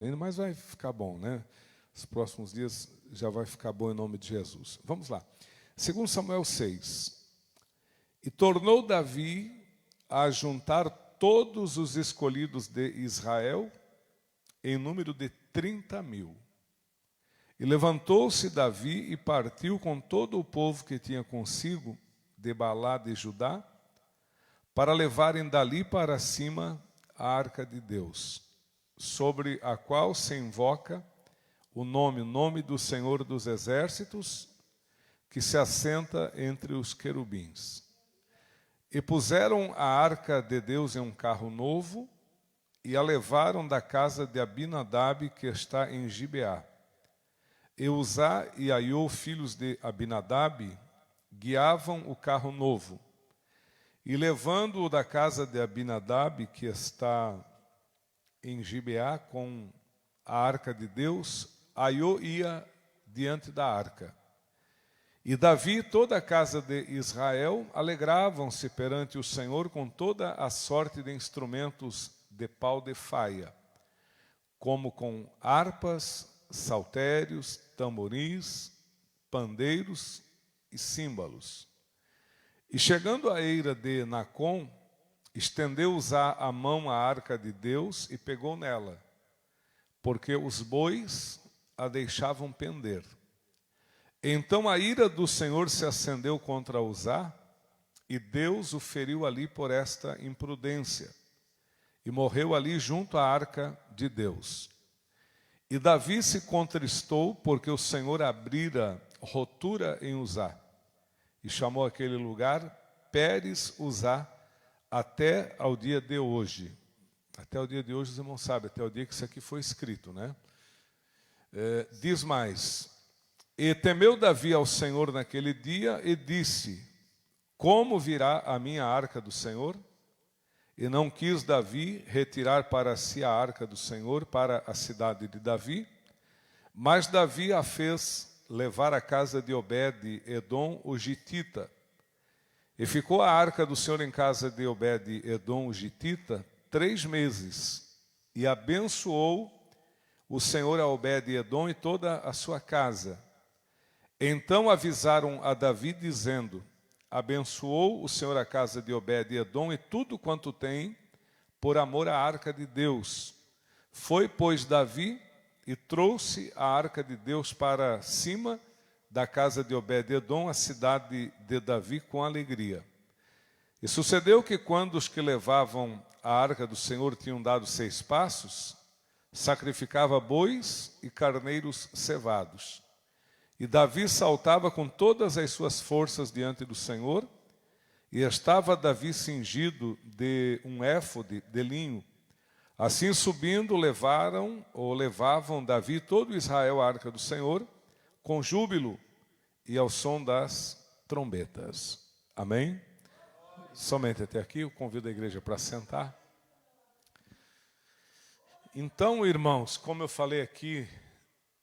Ainda mais vai ficar bom, né? Os próximos dias já vai ficar bom em nome de Jesus. Vamos lá. 2 Samuel 6. E tornou Davi a juntar todos os escolhidos de Israel, em número de 30.000. E levantou-se Davi e partiu com todo o povo que tinha consigo, de Balá de Judá, para levarem dali para cima a arca de Deus, sobre a qual se invoca o nome do Senhor dos Exércitos, que se assenta entre os querubins. E puseram a arca de Deus em um carro novo, e a levaram da casa de Abinadab, que está em Gibeá. E Uzá e Aiô, filhos de Abinadab, guiavam o carro novo. E levando-o da casa de Abinadab, que está em Gibeá, com a arca de Deus, Aiô ia diante da arca. E Davi e toda a casa de Israel alegravam-se perante o Senhor com toda a sorte de instrumentos de pau de faia, como com harpas, saltérios, tamboris, pandeiros e símbolos. E chegando à eira de Nacon, estendeu Uzá a mão à arca de Deus e pegou nela, porque os bois a deixavam pender. Então a ira do Senhor se acendeu contra Uzá, e Deus o feriu ali por esta imprudência, e morreu ali junto à arca de Deus. E Davi se contristou, porque o Senhor abrira rotura em Uzá, e chamou aquele lugar Pérez Uzá, até ao dia de hoje. Até o dia de hoje, os irmãos sabem, até o dia que isso aqui foi escrito, né? Diz mais: e temeu Davi ao Senhor naquele dia, e disse: como virá a minha arca do Senhor? E não quis Davi retirar para si a arca do Senhor para a cidade de Davi, mas Davi a fez levar à casa de Obed-edom o gitita. E ficou a arca do Senhor em casa de Obed-edom o gitita 3 meses, e abençoou o Senhor a Obed-edom e toda a sua casa. Então avisaram a Davi, dizendo: abençoou o Senhor a casa de Obed-edom e tudo quanto tem, por amor à arca de Deus. Foi, pois, Davi e trouxe a arca de Deus para cima da casa de Obed-edom, a cidade de Davi, com alegria. E sucedeu que, quando os que levavam a arca do Senhor tinham dado 6 passos, sacrificava bois e carneiros cevados. E Davi saltava com todas as suas forças diante do Senhor, e estava Davi cingido de um éfode de linho. Assim subindo, levavam Davi e todo Israel à arca do Senhor, com júbilo e ao som das trombetas. Amém? Somente até aqui, eu convido a igreja para sentar. Então, irmãos, como eu falei aqui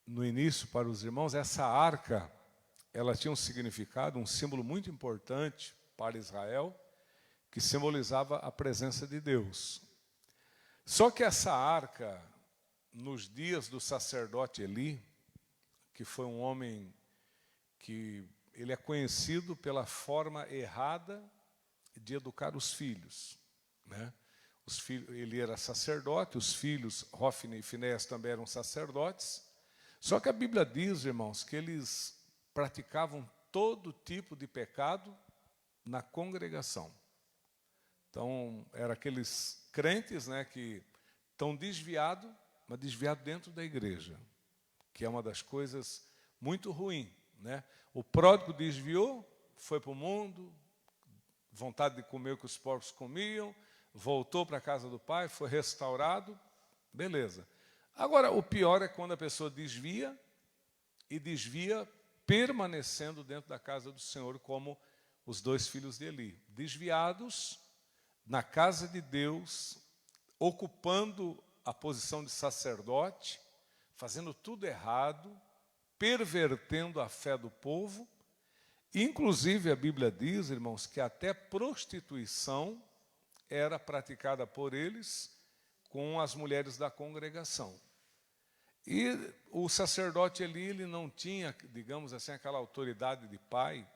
no início para os irmãos, essa arca, ela tinha um significado, um símbolo muito importante para Israel, que simbolizava a presença de Deus. Só que essa arca, nos dias do sacerdote Eli, que foi um homem que ele é conhecido pela forma errada de educar os filhos, né? Ele era sacerdote, os filhos, Hofni e Finéias, também eram sacerdotes. Só que a Bíblia diz, irmãos, que eles praticavam todo tipo de pecado na congregação. Então, eram aqueles crentes, né, que estão desviados, mas desviados dentro da igreja, que é uma das coisas muito ruins, né? O pródigo desviou, foi para o mundo, vontade de comer o que os porcos comiam, voltou para a casa do pai, foi restaurado, beleza. Agora, o pior é quando a pessoa desvia permanecendo dentro da casa do Senhor, como os 2 filhos de Eli, desviados na casa de Deus, ocupando a posição de sacerdote, fazendo tudo errado, pervertendo a fé do povo. Inclusive, a Bíblia diz, irmãos, que até prostituição era praticada por eles com as mulheres da congregação. E o sacerdote Eli, ele não tinha, digamos assim, aquela autoridade de pai,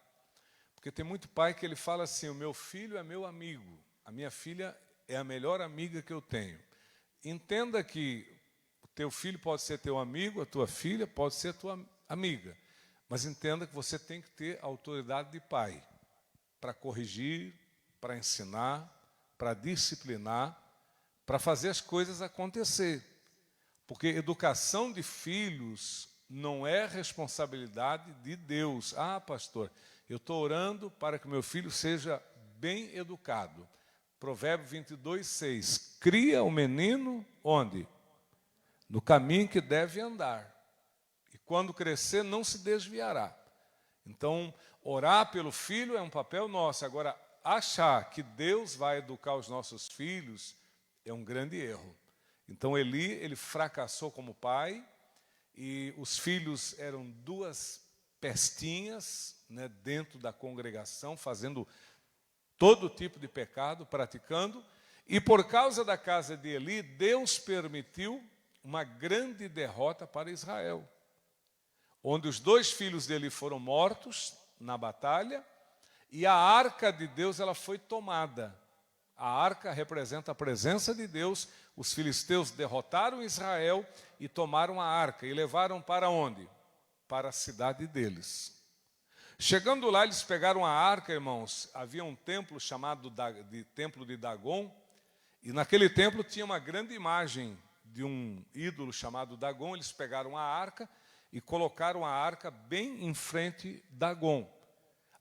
porque tem muito pai que ele fala assim: o meu filho é meu amigo, a minha filha é a melhor amiga que eu tenho. Entenda que o teu filho pode ser teu amigo, a tua filha pode ser tua amiga, mas entenda que você tem que ter a autoridade de pai para corrigir, para ensinar, para disciplinar, para fazer as coisas acontecer. Porque educação de filhos não é responsabilidade de Deus. Ah, pastor, eu estou orando para que meu filho seja bem educado. Provérbio 22, 6. Cria o menino onde? No caminho que deve andar. E quando crescer, não se desviará. Então, orar pelo filho é um papel nosso. Agora, achar que Deus vai educar os nossos filhos é um grande erro. Então, Eli, ele fracassou como pai, e os filhos eram duas pestinhas, né, dentro da congregação, fazendo todo tipo de pecado, praticando, e por causa da casa de Eli, Deus permitiu uma grande derrota para Israel, onde os 2 filhos dele foram mortos na batalha, e a arca de Deus ela foi tomada. A arca representa a presença de Deus. Os filisteus derrotaram Israel e tomaram a arca, e levaram para onde? Para a cidade deles. Chegando lá, eles pegaram a arca, irmãos. Havia um templo chamado de Templo de Dagon, e naquele templo tinha uma grande imagem de um ídolo chamado Dagon. Eles pegaram a arca e colocaram a arca bem em frente de Dagon.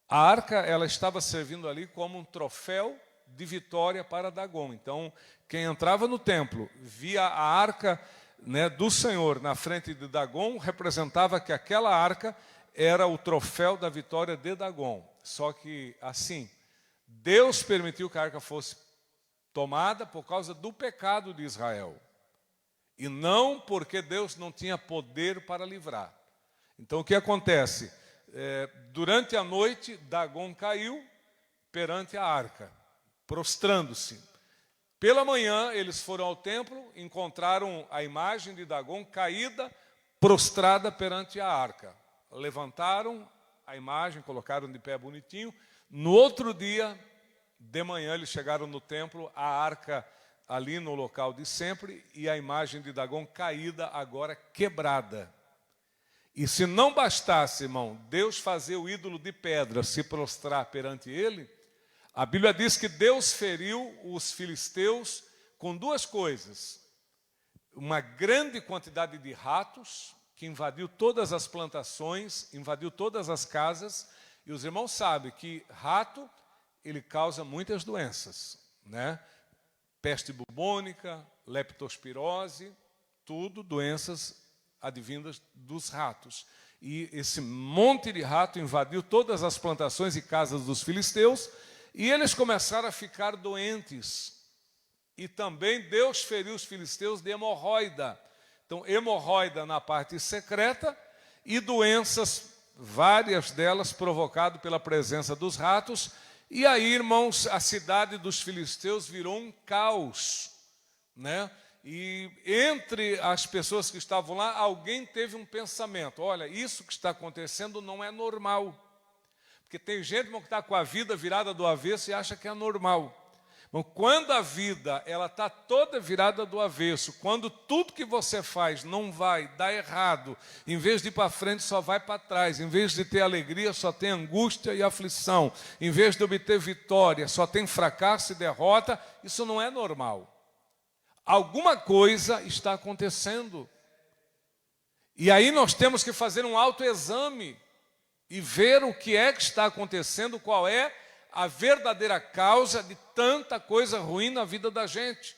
A arca, ela estava servindo ali como um troféu de vitória para Dagon. Então, quem entrava no templo, via a arca, né, do Senhor na frente de Dagon, representava que aquela arca era o troféu da vitória de Dagon. Só que, assim, Deus permitiu que a arca fosse tomada por causa do pecado de Israel, e não porque Deus não tinha poder para livrar. Então, o que acontece? Durante a noite, Dagon caiu perante a arca, prostrando-se. Pela manhã, eles foram ao templo, encontraram a imagem de Dagon caída, prostrada perante a arca. Levantaram a imagem, colocaram de pé bonitinho. No outro dia, de manhã, eles chegaram no templo, a arca ali no local de sempre, e a imagem de Dagon caída, agora quebrada. E se não bastasse, irmão, Deus fazer o ídolo de pedra se prostrar perante ele, a Bíblia diz que Deus feriu os filisteus com 2 coisas. Uma grande quantidade de ratos, que invadiu todas as plantações, invadiu todas as casas, e os irmãos sabem que rato, ele causa muitas doenças, né? Peste bubônica, leptospirose, tudo doenças advindas dos ratos. E esse monte de rato invadiu todas as plantações e casas dos filisteus, e eles começaram a ficar doentes. E também Deus feriu os filisteus de hemorroida. Então, hemorroida na parte secreta e doenças, várias delas provocadas pela presença dos ratos. E aí, irmãos, a cidade dos filisteus virou um caos, né? E entre as pessoas que estavam lá, alguém teve um pensamento: olha, isso que está acontecendo não é normal. Porque tem gente, irmão, que está com a vida virada do avesso e acha que é normal. Bom, quando a vida ela está toda virada do avesso, quando tudo que você faz não vai, dá errado, em vez de ir para frente só vai para trás, em vez de ter alegria só tem angústia e aflição, em vez de obter vitória só tem fracasso e derrota, isso não é normal. Alguma coisa está acontecendo. E aí nós temos que fazer um autoexame e ver o que é que está acontecendo, qual é a verdadeira causa de tanta coisa ruim na vida da gente.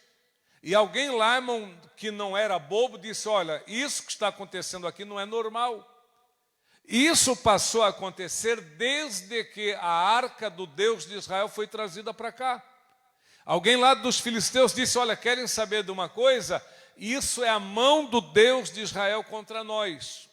E alguém lá, irmão, que não era bobo, disse: olha, isso que está acontecendo aqui não é normal. Isso passou a acontecer desde que a arca do Deus de Israel foi trazida para cá. Alguém lá dos filisteus disse: olha, querem saber de uma coisa? Isso é a mão do Deus de Israel contra nós.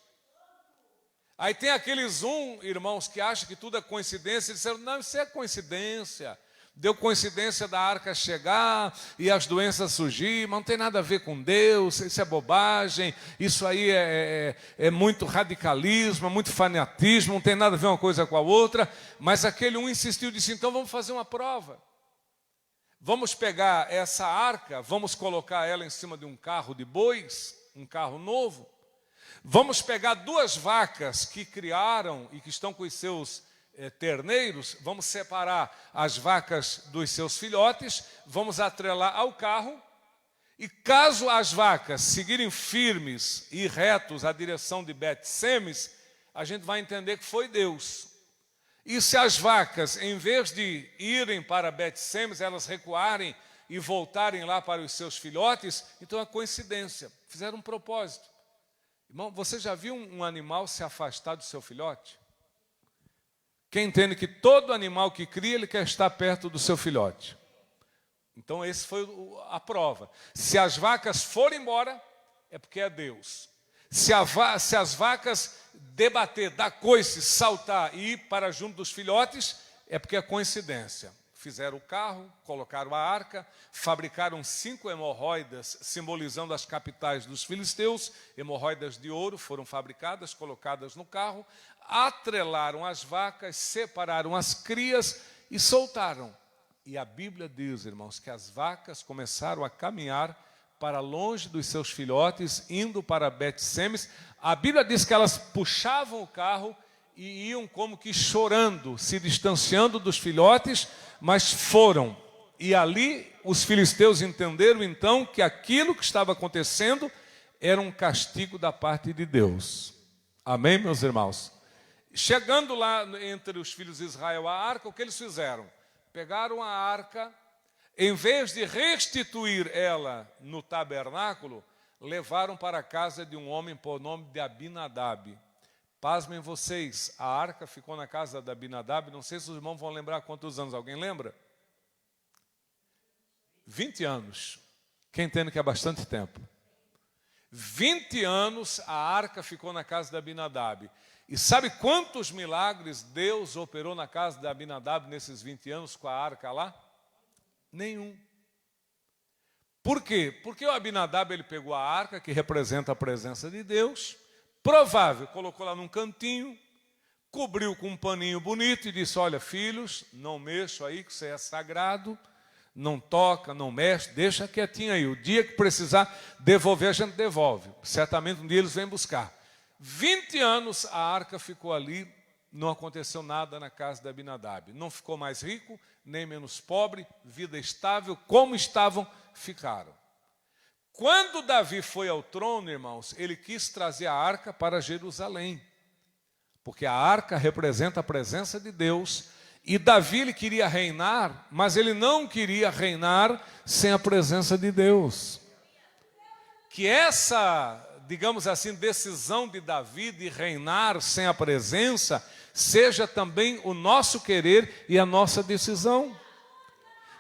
Aí tem aqueles irmãos, que acham que tudo é coincidência, e disseram: não, isso é coincidência. Deu coincidência da arca chegar e as doenças surgir, mas não tem nada a ver com Deus, isso é bobagem, isso aí é muito radicalismo, é muito fanatismo, não tem nada a ver uma coisa com a outra. Mas aquele um insistiu e disse, então vamos fazer uma prova. Vamos pegar essa arca, vamos colocar ela em cima de um carro de bois, um carro novo. Vamos pegar 2 vacas que criaram e que estão com os seus terneiros, vamos separar as vacas dos seus filhotes, vamos atrelar ao carro, e caso as vacas seguirem firmes e retos à direção de Bet-Semes, a gente vai entender que foi Deus. E se as vacas, em vez de irem para Bet-Semes, elas recuarem e voltarem lá para os seus filhotes, então é coincidência, fizeram um propósito. Irmão, você já viu um animal se afastar do seu filhote? Quem entende que todo animal que cria, ele quer estar perto do seu filhote. Então, esse foi a prova. Se as vacas forem embora, é porque é Deus. Se as vacas debater, dar coice, saltar e ir para junto dos filhotes, é porque é coincidência. Fizeram o carro, colocaram a arca, fabricaram 5 hemorroidas, simbolizando as capitais dos filisteus. Hemorroidas de ouro foram fabricadas, colocadas no carro, atrelaram as vacas, separaram as crias e soltaram. E a Bíblia diz, irmãos, que as vacas começaram a caminhar para longe dos seus filhotes, indo para Bet-Semes. A Bíblia diz que elas puxavam o carro e iam como que chorando, se distanciando dos filhotes, mas foram. E ali os filisteus entenderam então que aquilo que estava acontecendo era um castigo da parte de Deus. Amém, meus irmãos? Chegando lá entre os filhos de Israel a arca, o que eles fizeram? Pegaram a arca, em vez de restituir ela no tabernáculo, levaram para a casa de um homem por nome de Abinadab. Pasmem vocês, a arca ficou na casa de Abinadab, não sei se os irmãos vão lembrar quantos anos, alguém lembra? 20 anos. Quem entende que é bastante tempo? 20 anos a arca ficou na casa de Abinadab. E sabe quantos milagres Deus operou na casa de Abinadab nesses 20 anos com a arca lá? Nenhum. Por quê? Porque o Abinadab ele pegou a arca, que representa a presença de Deus, provável, colocou lá num cantinho, cobriu com um paninho bonito e disse, olha filhos, não mexam aí que isso é sagrado, não toca, não mexe, deixa quietinho aí, o dia que precisar devolver, a gente devolve, certamente um dia eles vêm buscar. 20 anos a arca ficou ali, não aconteceu nada na casa de Abinadab, não ficou mais rico, nem menos pobre, vida estável, como estavam, ficaram. Quando Davi foi ao trono, irmãos, ele quis trazer a arca para Jerusalém, porque a arca representa a presença de Deus, e Davi ele queria reinar, mas ele não queria reinar sem a presença de Deus. Que essa, digamos assim, decisão de Davi de reinar sem a presença, seja também o nosso querer e a nossa decisão.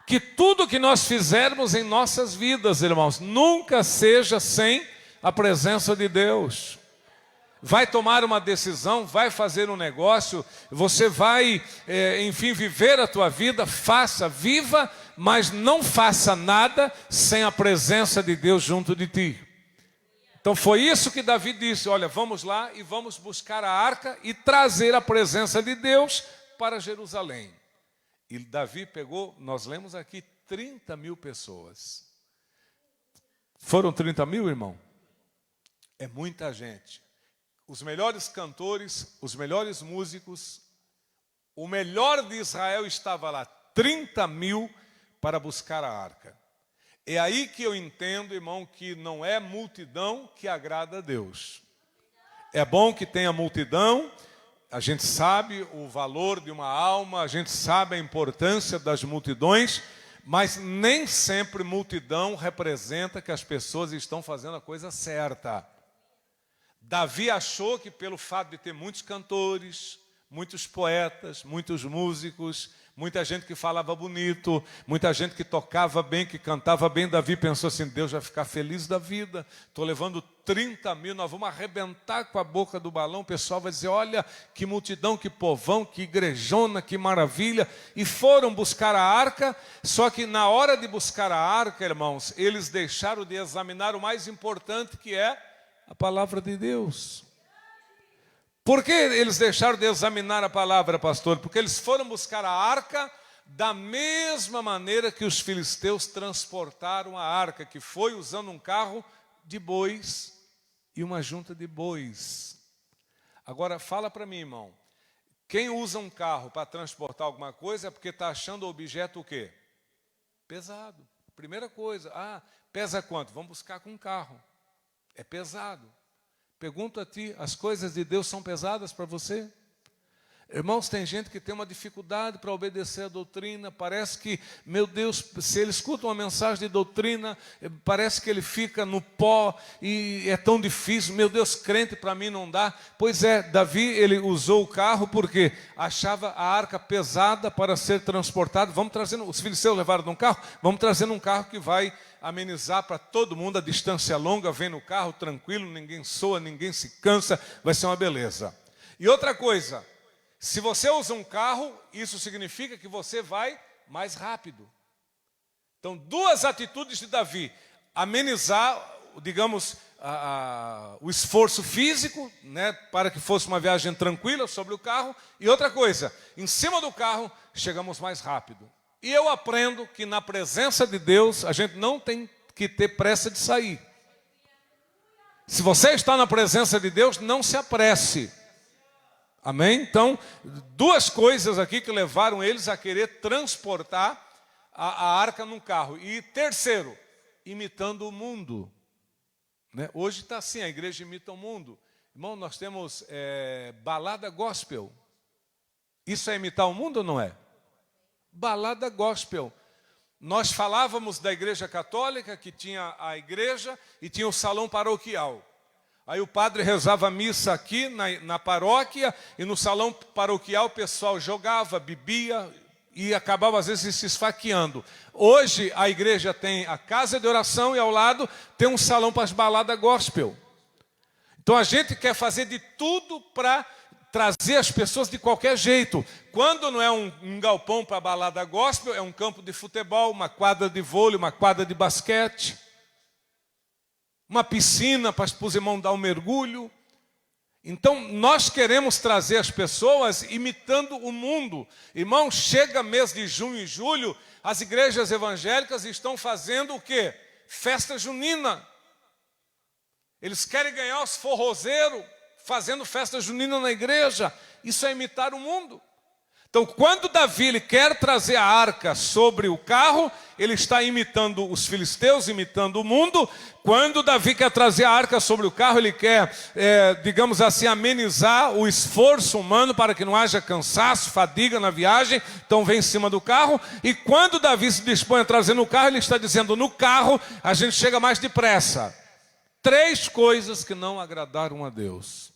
Que tudo que nós fizermos em nossas vidas, irmãos, nunca seja sem a presença de Deus. Vai tomar uma decisão, vai fazer um negócio, você vai, enfim, viver a tua vida, faça, viva, mas não faça nada sem a presença de Deus junto de ti. Então foi isso que Davi disse, olha, vamos lá e vamos buscar a arca e trazer a presença de Deus para Jerusalém. E Davi pegou, nós lemos aqui, 30 mil pessoas. Foram 30 mil, irmão? É muita gente. Os melhores cantores, os melhores músicos, o melhor de Israel estava lá, 30 mil para buscar a arca. É aí que eu entendo, irmão, que não é multidão que agrada a Deus. É bom que tenha multidão, a gente sabe o valor de uma alma, a gente sabe a importância das multidões, mas nem sempre multidão representa que as pessoas estão fazendo a coisa certa. Davi achou que pelo fato de ter muitos cantores, muitos poetas, muitos músicos, muita gente que falava bonito, muita gente que tocava bem, que cantava bem. Davi pensou assim, Deus vai ficar feliz da vida, estou levando 30 mil, nós vamos arrebentar com a boca do balão, o pessoal vai dizer, olha que multidão, que povão, que igrejona, que maravilha. E foram buscar a arca, só que na hora de buscar a arca, irmãos, eles deixaram de examinar o mais importante, que é a palavra de Deus. Por que eles deixaram de examinar a palavra, pastor? Porque eles foram buscar a arca da mesma maneira que os filisteus transportaram a arca, que foi usando um carro de bois e uma junta de bois. Agora, fala para mim, irmão, quem usa um carro para transportar alguma coisa é porque está achando o objeto o quê? Pesado. Primeira coisa, pesa quanto? Vamos buscar com um carro. É pesado. Pergunto a ti, as coisas de Deus são pesadas para você? Irmãos, tem gente que tem uma dificuldade para obedecer a doutrina. Parece que, meu Deus, se ele escuta uma mensagem de doutrina, parece que ele fica no pó e é tão difícil. Meu Deus, crente para mim não dá. Pois é, Davi, ele usou o carro porque achava a arca pesada para ser transportada. Vamos trazendo, os filisteus levaram num carro, vamos trazendo um carro que vai amenizar para todo mundo a distância longa. Vem no carro tranquilo, ninguém soa, ninguém se cansa, vai ser uma beleza. E outra coisa, se você usa um carro, isso significa que você vai mais rápido. Então, duas atitudes de Davi: amenizar, digamos, o esforço físico, né, para que fosse uma viagem tranquila sobre o carro. E outra coisa, em cima do carro, chegamos mais rápido. E eu aprendo que na presença de Deus, a gente não tem que ter pressa de sair. Se você está na presença de Deus, não se apresse. Amém? Então, duas coisas aqui que levaram eles a querer transportar a arca num carro. E terceiro, imitando o mundo. Né? Hoje está assim, a igreja imita o mundo. Irmão, nós temos balada gospel. Isso é imitar o mundo ou não é? Balada gospel. Nós falávamos da igreja católica, que tinha a igreja e tinha o salão paroquial. Aí o padre rezava a missa aqui na paróquia, e no salão paroquial o pessoal jogava, bebia e acabava às vezes se esfaqueando. Hoje a igreja tem a casa de oração e ao lado tem um salão para as baladas gospel. Então a gente quer fazer de tudo para trazer as pessoas de qualquer jeito. Quando não é um galpão para balada gospel, é um campo de futebol, uma quadra de vôlei, uma quadra de basquete, uma piscina para os irmãos dar um mergulho. Então nós queremos trazer as pessoas imitando o mundo. Irmão, chega mês de junho e julho, as igrejas evangélicas estão fazendo o quê? Festa junina. Eles querem ganhar os forrozeiros fazendo festa junina na igreja. Isso é imitar o mundo. Então, quando Davi ele quer trazer a arca sobre o carro, ele está imitando os filisteus, imitando o mundo. Quando Davi quer trazer a arca sobre o carro, ele quer, digamos assim, amenizar o esforço humano para que não haja cansaço, fadiga na viagem. Então, vem em cima do carro. E quando Davi se dispõe a trazer no carro, ele está dizendo, no carro a gente chega mais depressa. Três coisas que não agradaram a Deus.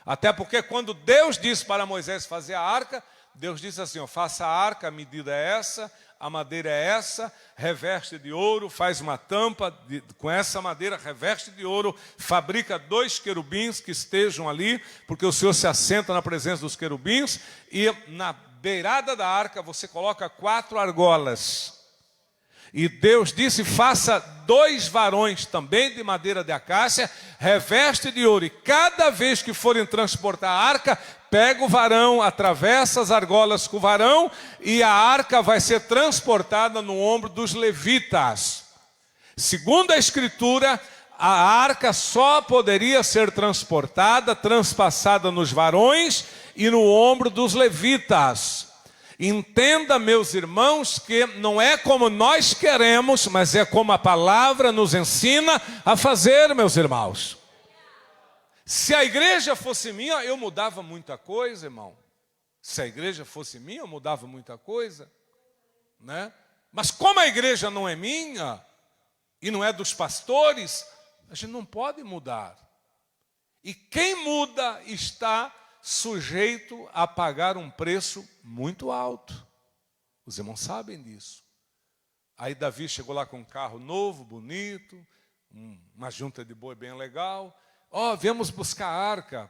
Até porque quando Deus disse para Moisés fazer a arca, Deus disse assim, faça a arca, a medida é essa, a madeira é essa, reveste de ouro, faz uma tampa com essa madeira, reveste de ouro, fabrica 2 querubins que estejam ali, porque o Senhor se assenta na presença dos querubins, e na beirada da arca você coloca 4 argolas. E Deus disse, faça 2 varões também de madeira de acácia, reveste de ouro, e cada vez que forem transportar a arca, pega o varão, atravessa as argolas com o varão, e a arca vai ser transportada no ombro dos levitas. Segundo a Escritura, a arca só poderia ser transportada, transpassada nos varões e no ombro dos levitas. Entenda, meus irmãos, que não é como nós queremos, mas é como a palavra nos ensina a fazer, meus irmãos. Se a igreja fosse minha, eu mudava muita coisa, irmão. Se a igreja fosse minha, eu mudava muita coisa, né? Mas como a igreja não é minha, e não é dos pastores, a gente não pode mudar. E quem muda está sujeito a pagar um preço muito alto. Os irmãos sabem disso. Aí Davi chegou lá com um carro novo, bonito, uma junta de boi bem legal. Viemos buscar a arca.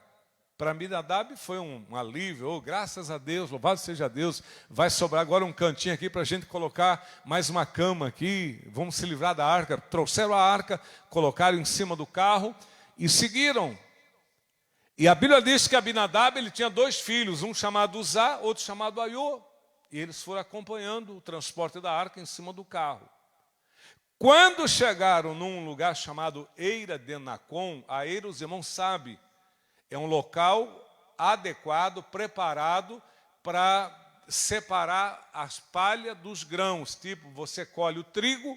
Para Aminadab foi um alívio. Graças a Deus, louvado seja Deus. Vai sobrar agora um cantinho aqui para a gente colocar mais uma cama aqui. Vamos se livrar da arca. Trouxeram a arca, colocaram em cima do carro e seguiram. E a Bíblia diz que Aminadab ele tinha 2 filhos, um chamado Uzá, outro chamado Aiô. E eles foram acompanhando o transporte da arca em cima do carro. Quando chegaram num lugar chamado Eira de Nacon, a Eira, os irmãos sabem, é um local adequado, preparado para separar as palhas dos grãos. Tipo, você colhe o trigo,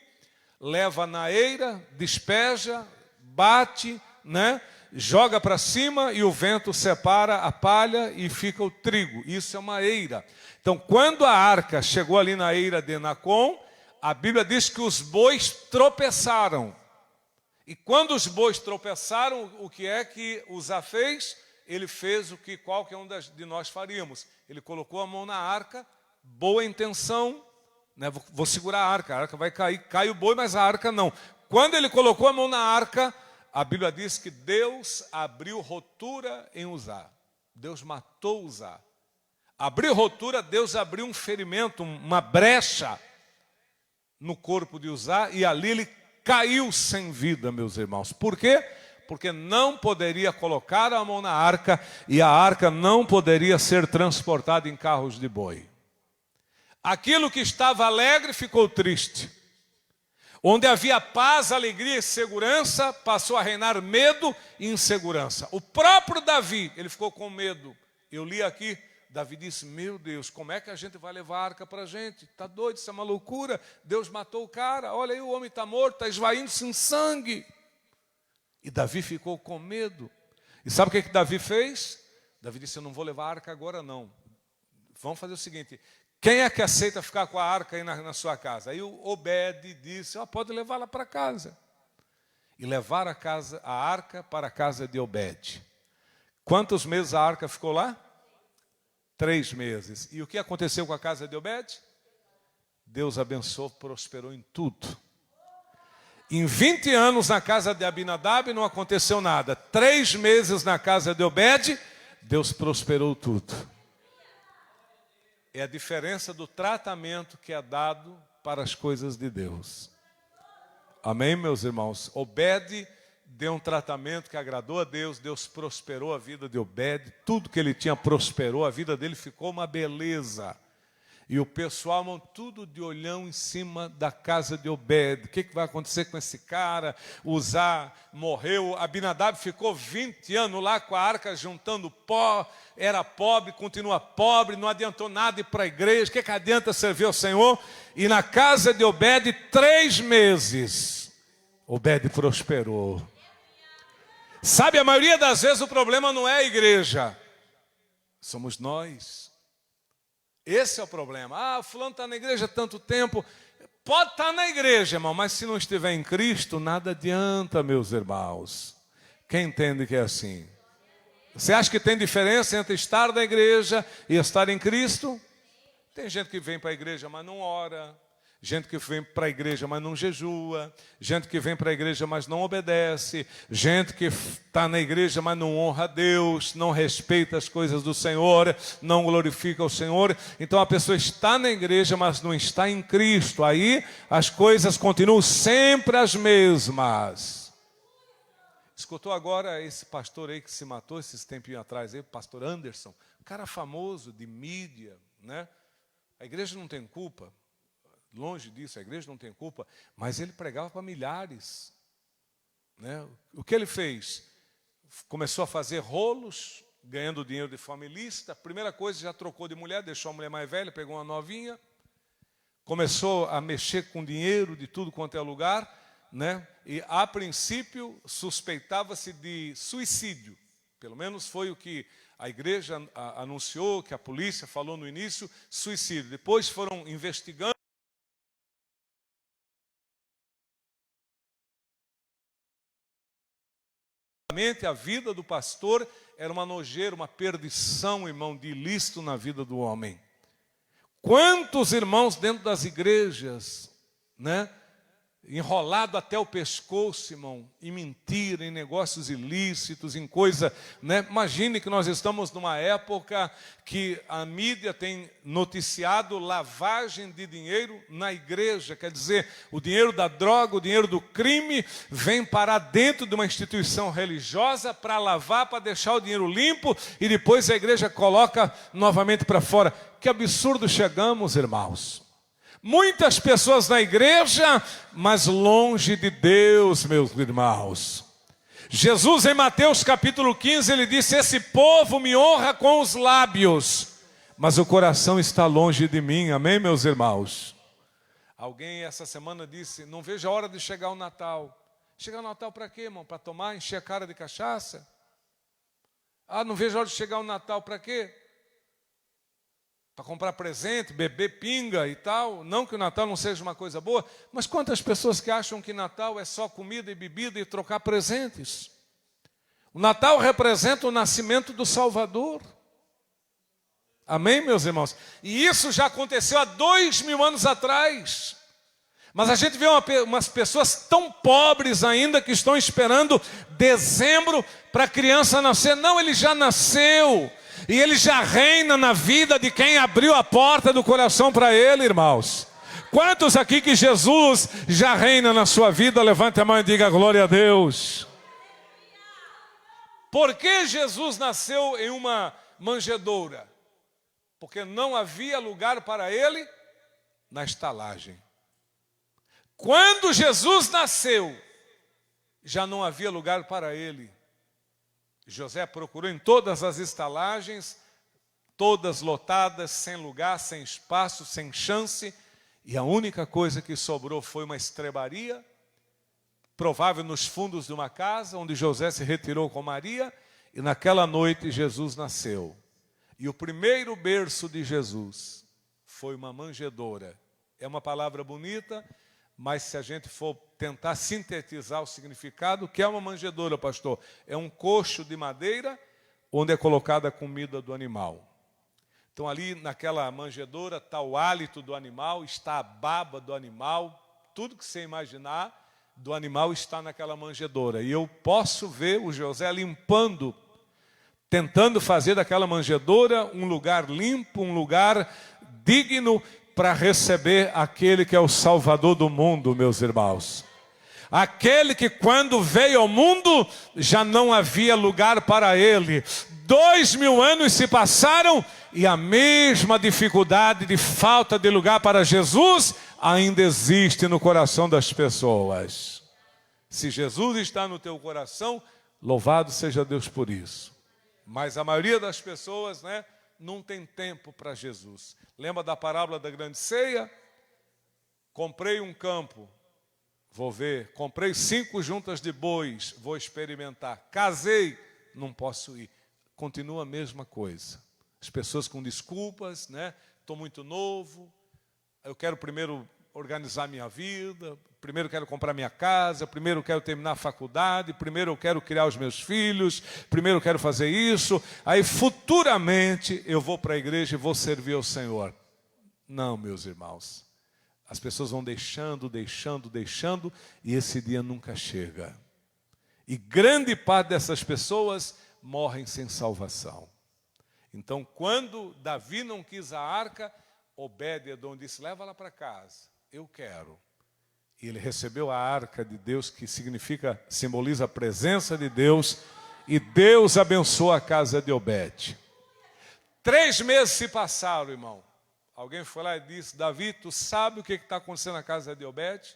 leva na eira, despeja, bate, né? Joga para cima e o vento separa a palha e fica o trigo. Isso é uma eira. Então, quando a arca chegou ali na eira de Nacon, a Bíblia diz que os bois tropeçaram. E quando os bois tropeçaram, o que é que Uzá fez? Ele fez o que qualquer um de nós faríamos. Ele colocou a mão na arca, boa intenção, né? Vou segurar a arca vai cair, cai o boi, mas a arca não. Quando ele colocou a mão na arca, a Bíblia diz que Deus abriu rotura em Uzá. Deus matou Uzá. Abriu rotura, Deus abriu um ferimento, uma brecha no corpo de Uzá, e ali ele caiu sem vida, meus irmãos. Por quê? Porque não poderia colocar a mão na arca e a arca não poderia ser transportada em carros de boi. Aquilo que estava alegre ficou triste. Onde havia paz, alegria e segurança, passou a reinar medo e insegurança. O próprio Davi, ele ficou com medo. Eu li aqui, Davi disse, meu Deus, como é que a gente vai levar a arca para a gente? Está doido, isso é uma loucura. Deus matou o cara, olha aí, o homem está morto, está esvaindo-se em sangue. E Davi ficou com medo. E sabe o que Davi fez? Davi disse, eu não vou levar a arca agora não. Vamos fazer o seguinte, quem é que aceita ficar com a arca aí na sua casa? Aí o Obed disse, pode levá-la para casa. E levar a arca para a casa de Obed. Quantos meses a arca ficou lá? 3 meses. E o que aconteceu com a casa de Obed? Deus abençoou, prosperou em tudo. Em 20 anos na casa de Abinadab não aconteceu nada. 3 meses na casa de Obed, Deus prosperou tudo. É a diferença do tratamento que é dado para as coisas de Deus. Amém, meus irmãos? Obed deu um tratamento que agradou a Deus, Deus prosperou a vida de Obed, tudo que ele tinha prosperou, a vida dele ficou uma beleza. E o pessoal, irmão, tudo de olhão em cima da casa de Obed. O que vai acontecer com esse cara? Uzá morreu, Abinadab ficou 20 anos lá com a arca juntando pó, era pobre, continua pobre, não adiantou nada ir para a igreja. O que adianta servir ao Senhor? E na casa de Obed, 3 meses, Obed prosperou. Sabe, a maioria das vezes o problema não é a igreja, somos nós. Esse é o problema. O fulano está na igreja há tanto tempo. Pode estar na igreja, irmão, mas se não estiver em Cristo, nada adianta, meus irmãos. Quem entende que é assim? Você acha que tem diferença entre estar na igreja e estar em Cristo? Tem gente que vem para a igreja, mas não ora. Gente que vem para a igreja, mas não jejua. Gente que vem para a igreja, mas não obedece. Gente que está na igreja, mas não honra a Deus, não respeita as coisas do Senhor, não glorifica o Senhor. Então a pessoa está na igreja, mas não está em Cristo. Aí as coisas continuam sempre as mesmas. Escutou agora esse pastor aí que se matou esses tempinhos atrás, aí, o pastor Anderson, um cara famoso de mídia, né? A igreja não tem culpa. Longe disso, a igreja não tem culpa, mas ele pregava para milhares, né? O que ele fez? Começou a fazer rolos, ganhando dinheiro de forma ilícita. Primeira coisa, já trocou de mulher, deixou a mulher mais velha, pegou uma novinha. Começou a mexer com dinheiro de tudo quanto é lugar, né? E a princípio suspeitava-se de suicídio. Pelo menos foi o que a igreja anunciou, que a polícia falou no início, suicídio. Depois foram investigando. A vida do pastor era uma nojeira, uma perdição, irmão, de ilícito na vida do homem. Quantos irmãos dentro das igrejas, né? Enrolado até o pescoço, irmão, em mentira, em negócios ilícitos, em coisa, né? Imagine que nós estamos numa época que a mídia tem noticiado lavagem de dinheiro na igreja. Quer dizer, o dinheiro da droga, o dinheiro do crime vem parar dentro de uma instituição religiosa para lavar, para deixar o dinheiro limpo e depois a igreja coloca novamente para fora. Que absurdo chegamos, irmãos. Muitas pessoas na igreja, mas longe de Deus, meus irmãos. Jesus, em Mateus capítulo 15, ele disse: esse povo me honra com os lábios, mas o coração está longe de mim. Amém, meus irmãos? Alguém essa semana disse: não vejo a hora de chegar o Natal. Chegar o Natal para quê, irmão? Para tomar, encher a cara de cachaça? Ah, não vejo a hora de chegar o Natal para quê? Para comprar presente, beber pinga e tal. Não que o Natal não seja uma coisa boa, mas quantas pessoas que acham que Natal é só comida e bebida e trocar presentes? O Natal representa o nascimento do Salvador. Amém, meus irmãos? E isso já aconteceu há 2000 anos atrás. Mas a gente vê umas pessoas tão pobres ainda que estão esperando dezembro para a criança nascer. Não, ele já nasceu. E ele já reina na vida de quem abriu a porta do coração para ele, irmãos. Quantos aqui que Jesus já reina na sua vida? Levante a mão e diga glória a Deus. Por que Jesus nasceu em uma manjedoura? Porque não havia lugar para ele na estalagem. Quando Jesus nasceu, já não havia lugar para ele. José procurou em todas as estalagens, todas lotadas, sem lugar, sem espaço, sem chance, e a única coisa que sobrou foi uma estrebaria, provável nos fundos de uma casa, onde José se retirou com Maria, e naquela noite Jesus nasceu. E o primeiro berço de Jesus foi uma manjedoura. É uma palavra bonita, mas se a gente for tentar sintetizar o significado, o que é uma manjedoura, pastor? É um coxo de madeira onde é colocada a comida do animal. Então ali naquela manjedoura está o hálito do animal, está a baba do animal, tudo que você imaginar do animal está naquela manjedoura. E eu posso ver o José limpando, tentando fazer daquela manjedoura um lugar limpo, um lugar digno para receber aquele que é o Salvador do mundo, meus irmãos. Aquele que quando veio ao mundo já não havia lugar para ele. 2000 anos se passaram e a mesma dificuldade de falta de lugar para Jesus ainda existe no coração das pessoas. Se Jesus está no teu coração, louvado seja Deus por isso. Mas a maioria das pessoas, né, não tem tempo para Jesus. Lembra da parábola da grande ceia? Comprei um campo, vou ver. Comprei 5 juntas de bois, vou experimentar. Casei, não posso ir. Continua a mesma coisa. As pessoas com desculpas, né? Estou muito novo, eu quero primeiro organizar minha vida, primeiro quero comprar minha casa, primeiro quero terminar a faculdade, primeiro eu quero criar os meus filhos, primeiro eu quero fazer isso, aí futuramente eu vou para a igreja e vou servir ao Senhor. Não, meus irmãos, as pessoas vão deixando, e esse dia nunca chega. E grande parte dessas pessoas morrem sem salvação. Então, quando Davi não quis a arca, Obed-Edom disse: leva lá para casa, eu quero. E ele recebeu a arca de Deus, que simboliza a presença de Deus, e Deus abençoou a casa de Obed. 3 meses se passaram, irmão. Alguém foi lá e disse: Davi, tu sabe o que está acontecendo na casa de Obed?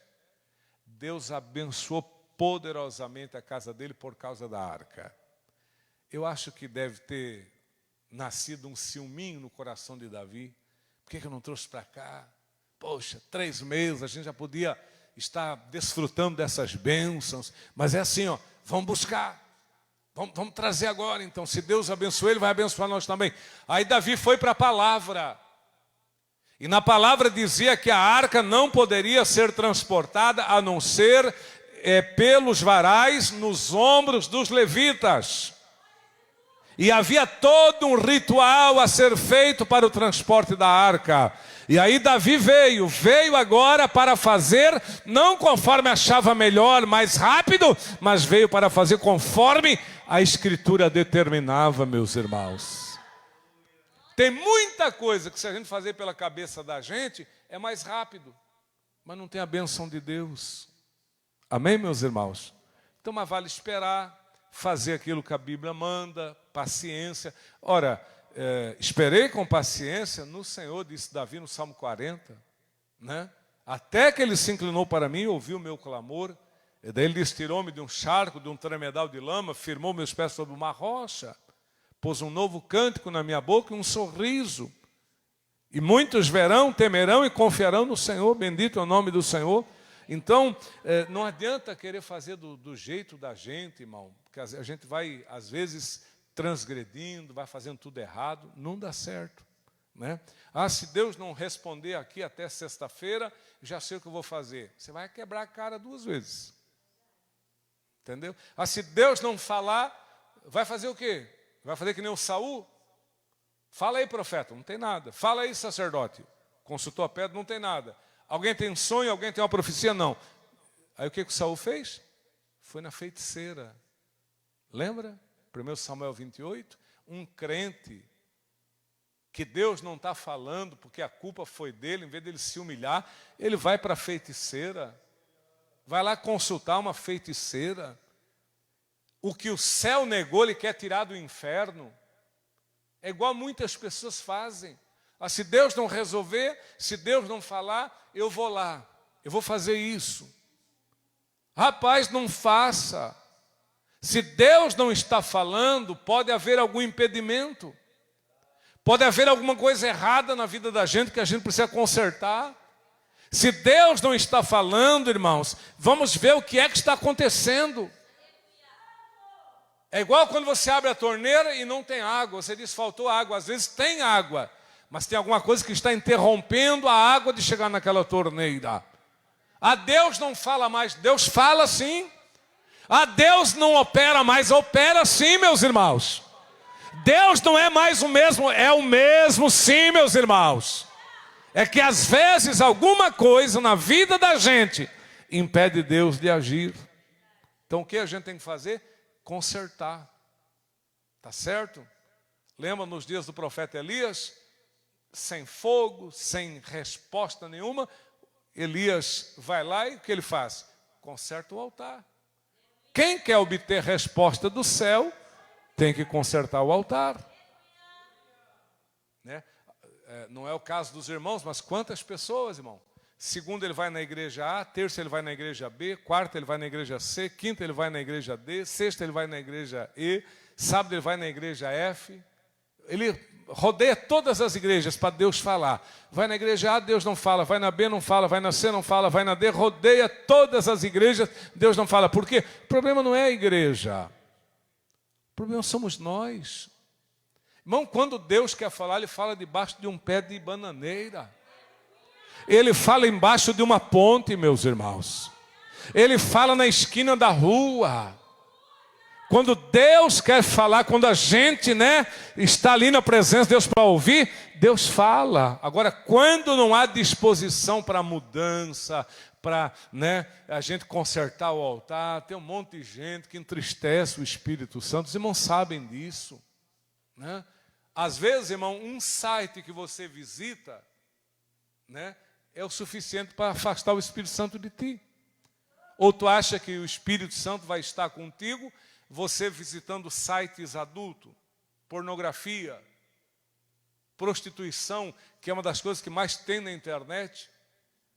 Deus abençoou poderosamente a casa dele por causa da arca. Eu acho que deve ter nascido um ciúminho no coração de Davi. Por que eu não trouxe para cá? Poxa, 3 meses, a gente já podia estar desfrutando dessas bênçãos. Mas é assim, ó, vamos buscar. Vamos trazer agora, então. Se Deus abençoou, Ele vai abençoar nós também. Aí Davi foi para a palavra. E na palavra dizia que a arca não poderia ser transportada a não ser pelos varais nos ombros dos levitas. E havia todo um ritual a ser feito para o transporte da arca. E aí Davi veio agora para fazer, não conforme achava melhor, mais rápido, mas veio para fazer conforme a Escritura determinava, meus irmãos. Tem muita coisa que se a gente fazer pela cabeça da gente, é mais rápido, mas não tem a bênção de Deus. Amém, meus irmãos? Então, mas vale esperar, fazer aquilo que a Bíblia manda, paciência. Ora, esperei com paciência no Senhor, disse Davi no Salmo 40, né? Até que ele se inclinou para mim e ouviu o meu clamor. E daí ele disse, tirou-me de um charco, de um tremedal de lama, firmou meus pés sobre uma rocha, pôs um novo cântico na minha boca e um sorriso. E muitos verão, temerão e confiarão no Senhor, bendito é o nome do Senhor. Então, não adianta querer fazer do jeito da gente, irmão, porque a gente vai, às vezes, transgredindo, vai fazendo tudo errado, não dá certo, né? Se Deus não responder aqui até sexta-feira, já sei o que eu vou fazer. Você vai quebrar a cara 2 vezes, entendeu? Se Deus não falar, vai fazer o quê? Vai fazer que nem o Saul? Fala aí, profeta, não tem nada. Fala aí, sacerdote, consultou a pedra, não tem nada. Alguém tem um sonho, alguém tem uma profecia? Não. Aí o que o Saul fez? Foi na feiticeira. Lembra? 1 Samuel 28. Um crente que Deus não está falando porque a culpa foi dele, em vez dele se humilhar, ele vai para a feiticeira. Vai lá consultar uma feiticeira. O que o céu negou, ele quer tirar do inferno. É igual muitas pessoas fazem. Se Deus não resolver, se Deus não falar, eu vou lá, eu vou fazer isso. Rapaz, não faça. Se Deus não está falando, pode haver algum impedimento. Pode haver alguma coisa errada na vida da gente que a gente precisa consertar. Se Deus não está falando, irmãos, vamos ver o que é que está acontecendo. É igual quando você abre a torneira e não tem água. Você diz, faltou água. Às vezes tem água, mas tem alguma coisa que está interrompendo a água de chegar naquela torneira. Deus não fala mais. Deus fala sim. Deus não opera mais. Opera sim, meus irmãos. Deus não é mais o mesmo. É o mesmo sim, meus irmãos. É que às vezes alguma coisa na vida da gente impede Deus de agir. Então o que a gente tem que fazer? Consertar. Tá certo? Lembra nos dias do profeta Elias? Sem fogo, sem resposta nenhuma, Elias vai lá e o que ele faz? Conserta o altar. Quem quer obter resposta do céu, tem que consertar o altar. Né? Não é o caso dos irmãos, mas quantas pessoas, irmão? Segunda ele vai na igreja A, terça ele vai na igreja B, quarta ele vai na igreja C, quinta ele vai na igreja D, sexta ele vai na igreja E, sábado ele vai na igreja F. Ele rodeia todas as igrejas para Deus falar. Vai na igreja A, Deus não fala. Vai na B, não fala. Vai na C, não fala. Vai na D, rodeia todas as igrejas, Deus não fala. Por quê? O problema não é a igreja. O problema somos nós. Irmão, quando Deus quer falar, Ele fala debaixo de um pé de bananeira. Ele fala embaixo de uma ponte, meus irmãos. Ele fala na esquina da rua. Quando Deus quer falar, quando a gente, está ali na presença de Deus para ouvir, Deus fala. Agora, quando não há disposição para mudança, para a gente consertar o altar, tem um monte de gente que entristece o Espírito Santo. Os irmãos sabem disso. Às vezes, irmão, um site que você visita, é o suficiente para afastar o Espírito Santo de ti. Ou tu acha que o Espírito Santo vai estar contigo, você visitando sites adultos, pornografia, prostituição, que é uma das coisas que mais tem na internet.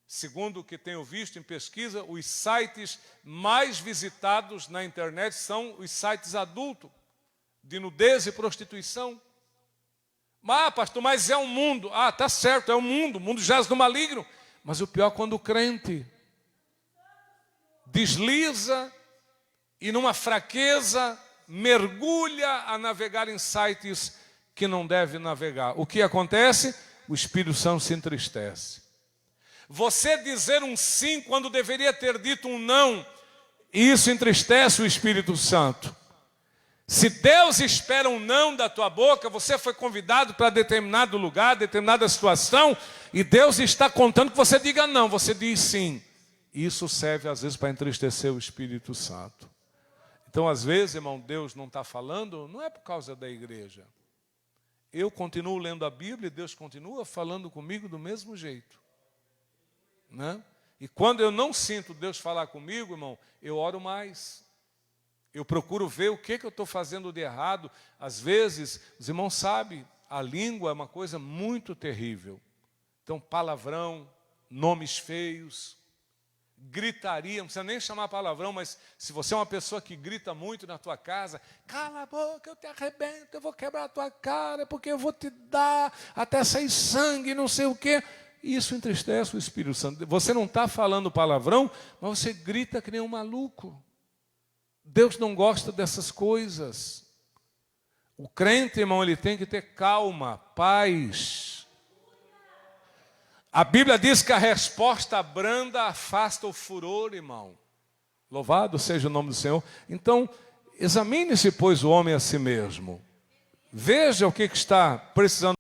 Segundo o que tenho visto em pesquisa, os sites mais visitados na internet são os sites adultos, de nudez e prostituição. Pastor, mas é um mundo. Tá certo, é um mundo. O mundo jaz no maligno. Mas o pior é quando o crente desliza e numa fraqueza mergulha a navegar em sites que não deve navegar. O que acontece? O Espírito Santo se entristece. Você dizer um sim quando deveria ter dito um não, isso entristece o Espírito Santo. Se Deus espera um não da tua boca, você foi convidado para determinado lugar, determinada situação, e Deus está contando que você diga não, você diz sim. Isso serve às vezes para entristecer o Espírito Santo. Então, às vezes, irmão, Deus não está falando, não é por causa da igreja. Eu continuo lendo a Bíblia e Deus continua falando comigo do mesmo jeito. Né? E quando eu não sinto Deus falar comigo, irmão, eu oro mais. Eu procuro ver o que eu estou fazendo de errado. Às vezes, os irmãos sabem, a língua é uma coisa muito terrível. Então, palavrão, nomes feios, gritaria, não precisa nem chamar palavrão, mas se você é uma pessoa que grita muito na tua casa, cala a boca, eu te arrebento, eu vou quebrar a tua cara, porque eu vou te dar até sair sangue, não sei o quê. Isso entristece o Espírito Santo. Você não está falando palavrão, mas você grita que nem um maluco. Deus não gosta dessas coisas. O crente, irmão, ele tem que ter calma, paz. A Bíblia diz que a resposta branda afasta o furor, irmão. Louvado seja o nome do Senhor. Então, examine-se, pois, o homem a si mesmo. Veja o que está precisando.